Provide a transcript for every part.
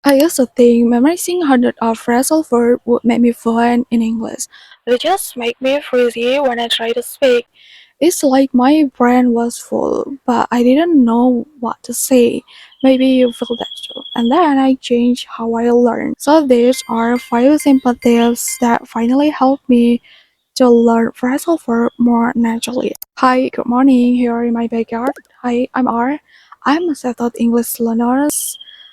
I used to think memorizing hundreds of phrasal verbs would make me fluent in English. They just make me frizzy when I try to speak. It's like my brain was full, but I didn't know what to say. Maybe you feel that too. And then I changed how I learn. So these are 5 simple tips that finally helped me to learn phrasal verb more naturally. Hi, good morning. Here in my backyard. Hi, I'm R. I'm a self-taught English learner,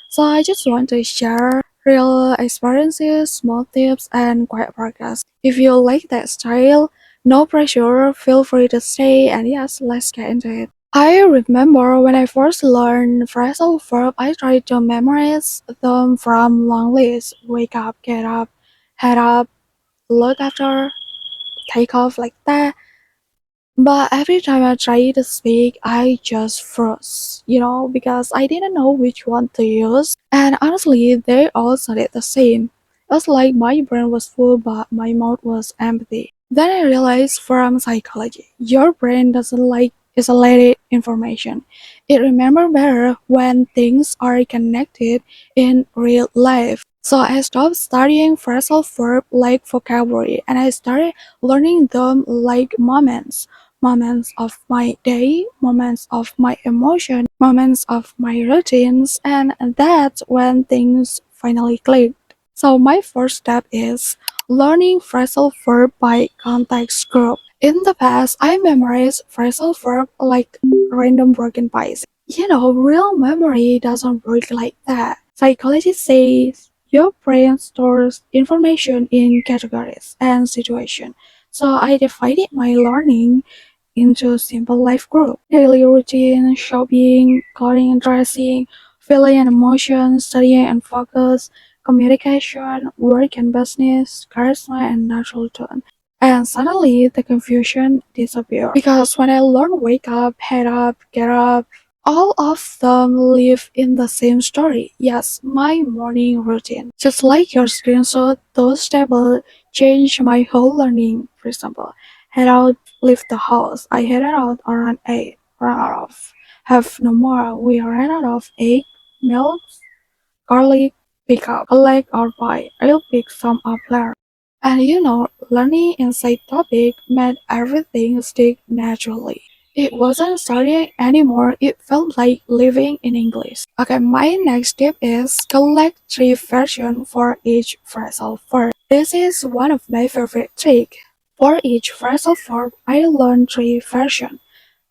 so I just want to share real experiences, small tips, and quiet progress. If you like that style, no pressure, feel free to stay, and yes, let's get into it. I remember when I first learned phrasal verb, I tried to memorize them from long lists. Wake up, get up, head up, look after, take off like that. But every time I tried to speak, I just froze, because I didn't know which one to use. And honestly, they all sounded the same. It was like my brain was full, but my mouth was empty. Then I realized from psychology, your brain doesn't like isolated information. It remembers better when things are connected in real life. So I stopped studying phrasal verb like vocabulary and I started learning them like moments of my day, moments of my emotion, moments of my routines, and that's when things finally clicked. So my first step is learning phrasal verb by context group. In the past, I memorized phrasal verb like random broken pieces. Real memory doesn't work like that. Psychology says your brain stores information in categories and situations. So I divided my learning into simple life group. Daily routine, shopping, clothing and dressing, feeling and emotions, studying and focus, communication, work and business, charisma and natural tone. And suddenly the confusion disappeared. Because when I learned wake up, head up, get up, all of them live in the same story. Yes, my morning routine. Just like your screenshot, those tables change my whole learning. For example, head out, leave the house. I headed out around 8. Run out of. Have no more. We ran out of egg, milk, garlic, pick up. Collect or buy. I'll pick some up later. And learning inside topic made everything stick naturally. It wasn't studying anymore, it felt like living in English. Okay, my next tip is collect 3 versions for each phrasal verb. This is one of my favorite tricks. For each phrasal verb, I learned 3 versions: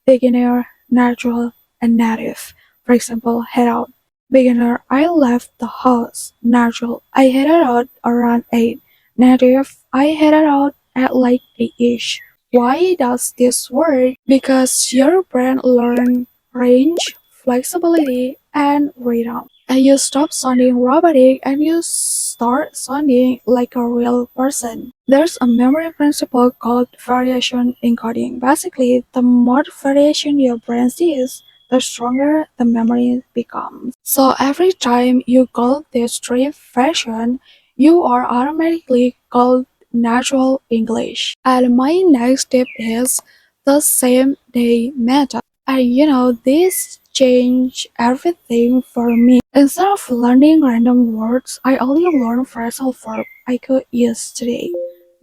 beginner, natural, and native. For example, head out. Beginner, I left the house. Natural, I headed out around 8. Native, I headed out at like 8ish. Why does this work? Because your brain learns range, flexibility, and rhythm. And you stop sounding robotic and you start sounding like a real person. There's a memory principle called variation encoding. Basically, the more variation your brain sees, the stronger the memory becomes. So every time you call this tree fashion, you are automatically called natural English. And my next tip is the same day method. And this changed everything for me. Instead of learning random words, I only learned phrasal verb I could use today.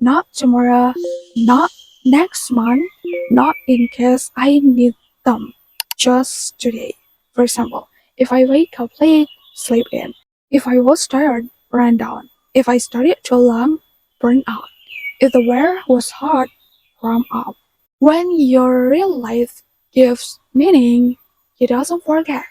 Not tomorrow, not next month, not in case I need them. Just today. For example, if I wake up late, sleep in. If I was tired, run down. If I studied too long, burn out. If the weather was hot, warm up. When your real life gives meaning, you doesn't forget.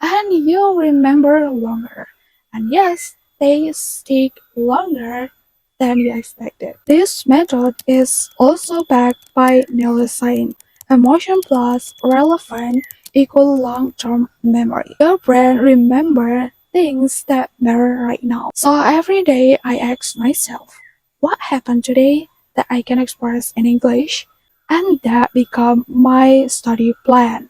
And you remember longer. And yes, they stick longer than you expected. This method is also backed by neuroscience. Emotion plus relevant equal long-term memory. Your brain remember things that matter right now. So every day I ask myself, what happened today that I can express in English? And that become my study plan.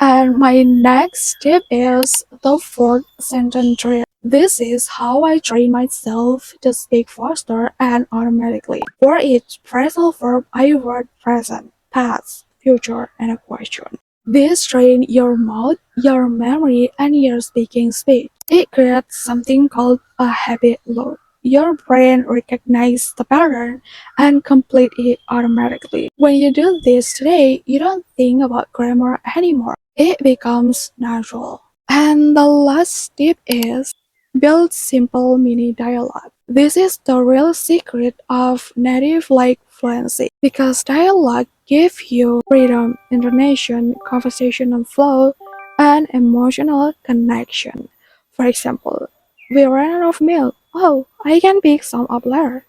And my next tip is the fourth sentence drill. This is how I train myself to speak faster and automatically. For each phrasal verb, I word present, past, future, and a question. This trains your mouth, your memory, and your speaking speed. It creates something called a habit loop. Your brain recognizes the pattern and complete it automatically. When you do this today, you don't think about grammar anymore. It becomes natural. And the last tip is build simple mini dialogue. This is the real secret of native like fluency because dialogue gives you freedom, intonation, conversational flow, and emotional connection. For example, we ran out of milk. Oh, I can pick some up later.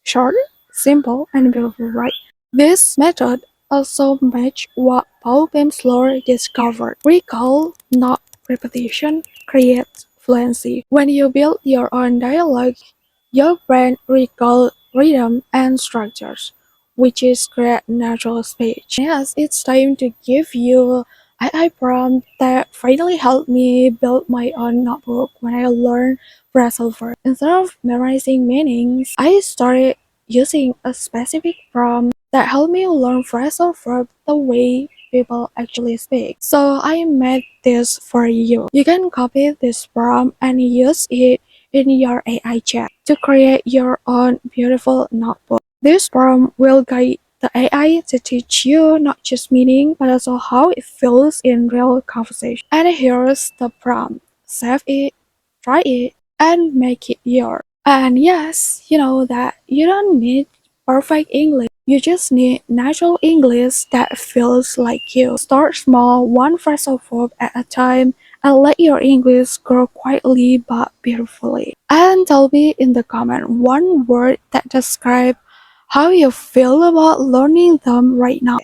Short, simple, and beautiful, right? This method also matches what Paul Pimsleur discovered. Recall, not repetition, creates fluency. When you build your own dialogue, your brain recalls rhythm and structures, which is create natural speech. Yes, it's time to give you AI prompt that finally helped me build my own notebook when I learned phrasal verb. Instead of memorizing meanings, I started using a specific prompt that helped me learn phrasal verb the way people actually speak. So I made this for you. You can copy this prompt and use it in your AI chat to create your own beautiful notebook. This prompt will guide the AI to teach you not just meaning but also how it feels in real conversation. And here's the prompt. Save it, try it, and make it yours. And yes, you know that you don't need perfect English. You just need natural English that feels like you. Start small, one phrasal verb at a time, and let your English grow quietly but beautifully. And tell me in the comment one word that describes how you feel about learning them right now.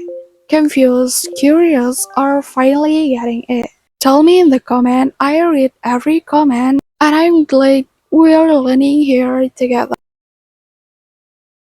Confused, curious, or finally getting it? Tell me in the comment. I read every comment and I'm glad we're learning here together.